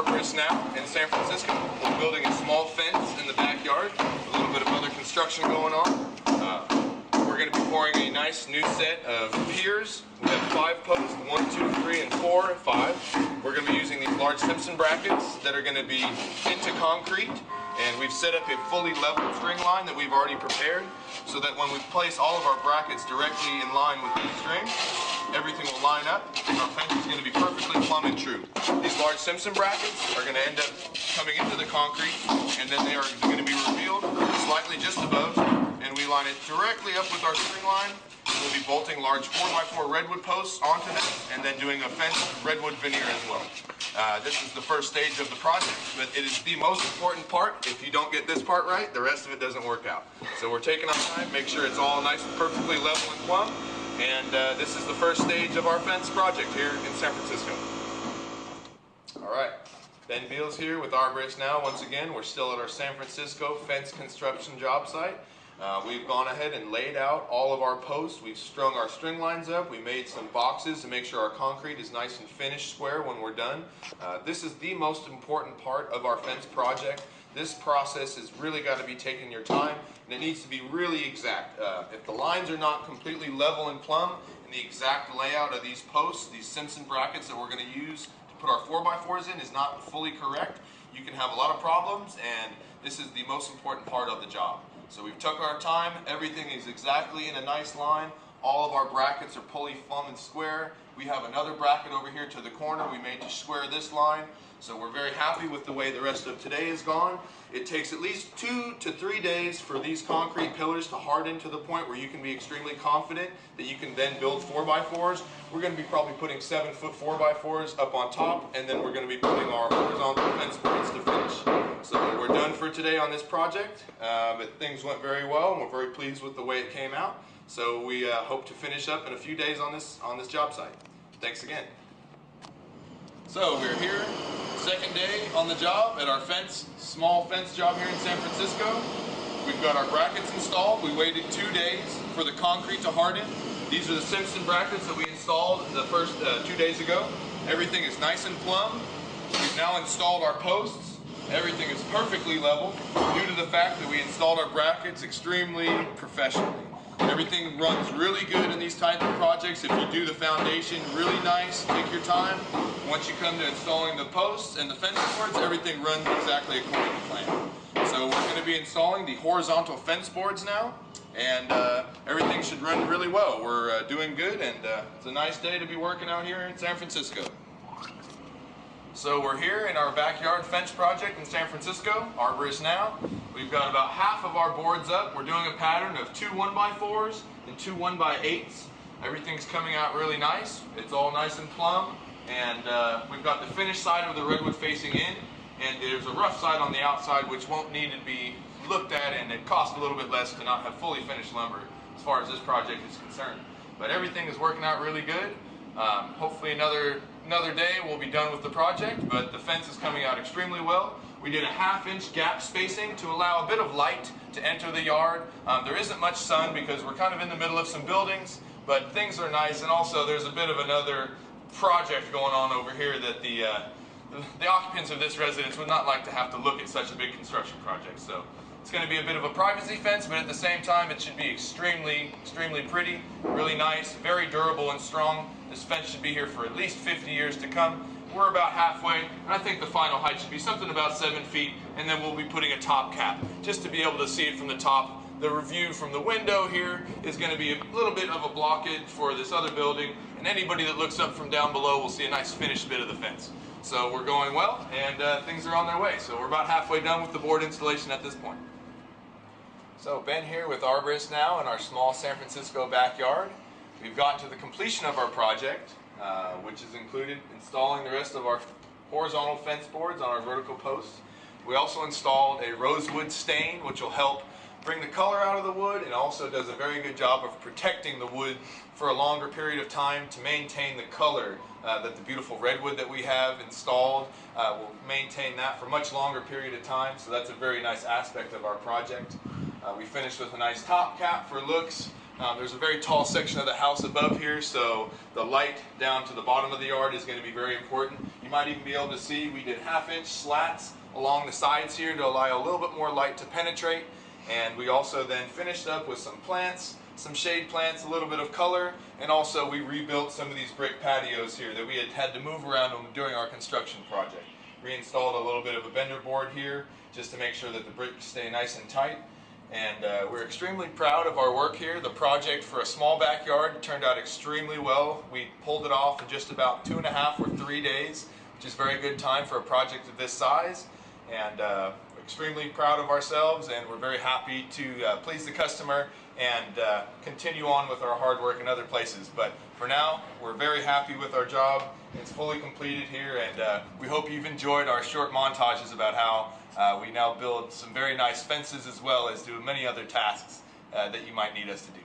Arborist Now in San Francisco. We're building a small fence in the backyard, a little bit of other construction going on. We're going to be pouring a nice new set of piers. We have 5 posts, 1, 2, 3, and 4, and 5. We're going to be using these large Simpson brackets that are going to be into concrete. And we've set up a fully leveled string line that we've already prepared so that when we place all of our brackets directly in line with these strings, everything will line up and our fence is going to be perfectly plumb and true. These large Simpson brackets are going to end up coming into the concrete, and then they are going to be revealed slightly just above, and we line it directly up with our string line. We'll be bolting large 4x4 redwood posts onto this and then doing a fence redwood veneer as well. This is the first stage of the project, but it is the most important part. If you don't get this part right, the rest of it doesn't work out. So we're taking our time, make sure it's all nice and perfectly level and plumb, and this is the first stage of our fence project here in San Francisco. Alright, Ben Beals here with Arborist Now. Once again, we're still at our San Francisco fence construction job site. We've gone ahead and laid out all of our posts. We've strung our string lines up. We made some boxes to make sure our concrete is nice and finished square when we're done. This is the most important part of our fence project. This process has really got to be taking your time, and it needs to be really exact. If the lines are not completely level and plumb, and the exact layout of these posts, these Simpson brackets that we're going to use to put our 4x4s in is not fully correct, you can have a lot of problems, and this is the most important part of the job. So we've took our time, everything is exactly in a nice line, all of our brackets are fully plumb and square. We have another bracket over here to the corner we made to square this line, so we're very happy with the way the rest of today is gone. It takes at least 2 to 3 days for these concrete pillars to harden to the point where you can be extremely confident that you can then build 4x4s. We're going to be probably putting 7-foot 4x4s up on top, and then we're going to be putting our horizontal fence boards to finish. So we're done for today on this project, but things went very well and we're very pleased with the way it came out. So we hope to finish up in a few days on this job site. Thanks again. So we're here, second day on the job at our small fence job here in San Francisco. We've got our brackets installed. We waited 2 days for the concrete to harden. These are the Simpson brackets that we installed the first 2 days ago. Everything is nice and plumb. We've now installed our posts. Everything is perfectly level due to the fact that we installed our brackets extremely professionally. Everything runs really good in these type of projects. If you do the foundation really nice, take your time. Once you come to installing the posts and the fence boards, everything runs exactly according to plan. So we're going to be installing the horizontal fence boards now, and everything should run really well. We're doing good, and it's a nice day to be working out here in San Francisco. So we're here in our backyard fence project in San Francisco, Arborist Now. We've got about half of our boards up. We're doing a pattern of 2 1x4s and 2 1x8s. Everything's coming out really nice. It's all nice and plumb. And we've got the finished side of the redwood facing in, and there's a rough side on the outside which won't need to be looked at, and it costs a little bit less to not have fully finished lumber as far as this project is concerned. But everything is working out really good. Hopefully another day we'll be done with the project, but the fence is coming out extremely well. We did a 1/2-inch gap spacing to allow a bit of light to enter the yard. There isn't much sun because we're kind of in the middle of some buildings, but things are nice, and also there's a bit of another project going on over here that the occupants of this residence would not like to have to look at such a big construction project. So it's going to be a bit of a privacy fence, but at the same time it should be extremely pretty, really nice, very durable and strong. This fence should be here for at least 50 years to come. We're about halfway, and I think the final height should be something about 7 feet, and then we'll be putting a top cap just to be able to see it from the top. The review from the window here is going to be a little bit of a blockage for this other building, and anybody that looks up from down below will see a nice finished bit of the fence. So we're going well, and things are on their way. So we're about halfway done with the board installation at this point. So Ben here with Arborist Now in our small San Francisco backyard. We've gotten to the completion of our project, which has included installing the rest of our horizontal fence boards on our vertical posts. We also installed a rosewood stain, which will help bring the color out of the wood, and also does a very good job of protecting the wood for a longer period of time to maintain the color that the beautiful redwood that we have installed will maintain that for a much longer period of time. So that's a very nice aspect of our project. We finished with a nice top cap for looks. There's a very tall section of the house above here, so the light down to the bottom of the yard is going to be very important. You might even be able to see we did 1/2-inch slats along the sides here to allow a little bit more light to penetrate. And we also then finished up with some plants, some shade plants, a little bit of color, and also we rebuilt some of these brick patios here that we had to move around during our construction project. Reinstalled a little bit of a bender board here just to make sure that the bricks stay nice and tight. And we're extremely proud of our work here. The project for a small backyard turned out extremely well. We pulled it off in just about 2.5 or 3 days, which is very good time for a project of this size. And extremely proud of ourselves, and we're very happy to please the customer and continue on with our hard work in other places. But for now, we're very happy with our job. It's fully completed here, and we hope you've enjoyed our short montages about how we now build some very nice fences as well as do many other tasks that you might need us to do.